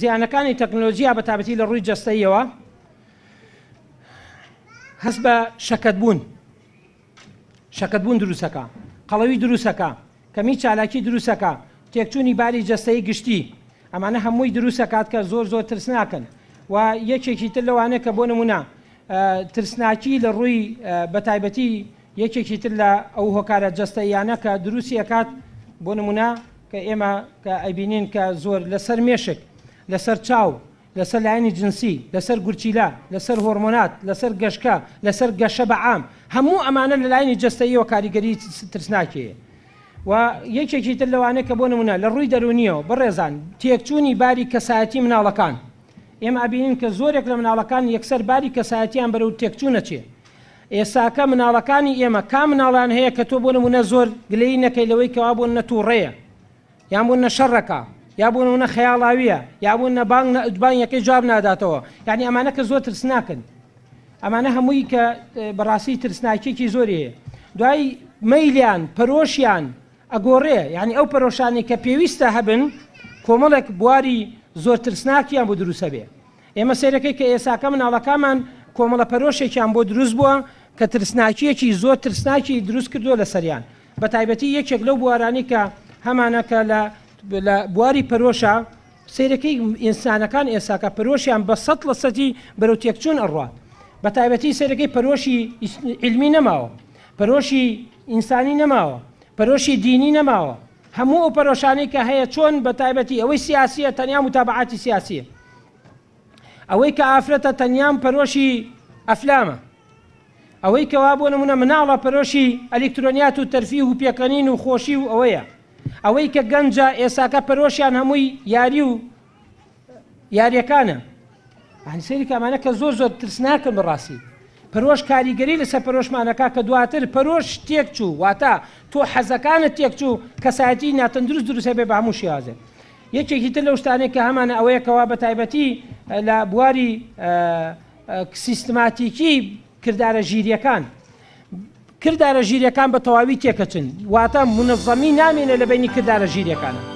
زیانەکانی تەکنۆلۆژیا بە تایبەتی لە ڕووی جەستەییەوە هەست بە شەکەتبوون دروستەکە، قەڵەوی دروستەکە، کەمی چالاکی دروستەکە، تێکچوونی باری جەستەیی گشتی، ئەمانە هەمووی دروستەکات کە زۆر ترسناکەن. و یەکێکی تر لەوانەیە کە بۆ نمونە ترسناکی لە ڕووی بە تایبەتی یەکێکی تر لە ئەو هۆکارە جەستەییانە کە دروستی ئەکات بۆ نمونە کە ئێمە کە ئەبینین کە زۆر لەسەر مێشک، لەسەر چاو، لەسەر لایەنی جنسی، لەسەر گورچیلا، لەسەر هۆرمۆنات، لەسەر گەشکە، لەسەر گەشە بەعام، هەموو ئەمانە لە لایەنی جەستەییەوە کاریگەری ترسناکەیە. و یەکێکی تر لەوانەیە کە بۆ نمونە لە ڕووی دەرونیەوە بەڕێزان تێکچوونی باری کەسایەتی مناڵەکان، ئێمە ئەبینین کە زۆرێک لە مناڵەکان یەکسەر باری کەسایەتیان بەرەو تێکچوونە چێ. ئێساکە مناڵەکانی ئێمە کامناڵان هەیە کە تۆ بۆ نمونە زۆر گلەی نەکەی لەوەی کەوا بوون نەتووڕێیە، یان بوون نەشەڕەکە، یا بوون نە خەیاڵاویە، یا بوون نەبان یەکەی جواب ناداتەوە. یعنی ئەمانە کە زۆر ترسناکەن، ئەمانە هەمووی کە بەڕاستی ترسناکێکی زۆری هەیە. دوای مەیلیان پەرۆشیان ئەگۆڕێ، یعنی ئەو پەرۆشانی کە پێویستە هەبن کۆمەڵێک بواری زۆر ترسناکیان بۆ دروستە بێ. ئێمە سەیرەکەی کە ئێساکە مناڵەکانمان کۆمەڵە پەرۆشێکیان بۆ دروست بووە کە ترسناکیەکی زۆر ترسناکی دروست کردووە لە سەریان. بە تایبەتی یەکێک لەو بوارانی کە هەمانەکە لە بواری پەرۆشە سەیرەکەی ئینسانەکان ئێساکە پەرۆشیان بە 100% بەرەو تێکچوون ئەڕوات. بە تایبەتی سەیرەکەی پەرۆشی علمی نەماوە، پەرۆشی ئینسانی نەماوە، پەرۆشی دینی نەماوە. هەموو ئەو پەرۆشانەی کە هەیە چۆن بە تایبەتی ئەوەی سیاسیە تەنیا متابعاتی سیاسیە، ئەوەی کە ئافرەتە تەنیام پەرۆشی ئەفلامە، ئەوەی کەوا بۆ نمونە مناڵە پەرۆشی ئەلکترۆنیات و تەرفیه و پێکەنین و خۆشی و ئەوەیە، ئەوەی کە گەنجە ئێساکە پەرۆشیان هەمووی یاری و یاریەکانە. سەیری کامانە کە زۆر ترسناکەن بەڕاستی. پەرۆش کاریگەری لەسەر پەرۆشمانەکە کە دواتر پەرۆش تێکچوو، واتە تۆ حەزەکانت تێکچوو کەسایەتی ناتەندروست دروست هەبێ بە هەموو شێوازێک. یەکێکی تر لەو شتانەی کە هەمانە ئەوەیە کەوا بە تایبەتی لە بواری سیستماتیکی کردارە ژیریەکان بە تەواوی تێکەچن، واتە منەظەمی نامێنێ لە بینی کردارە ژیریەکانە.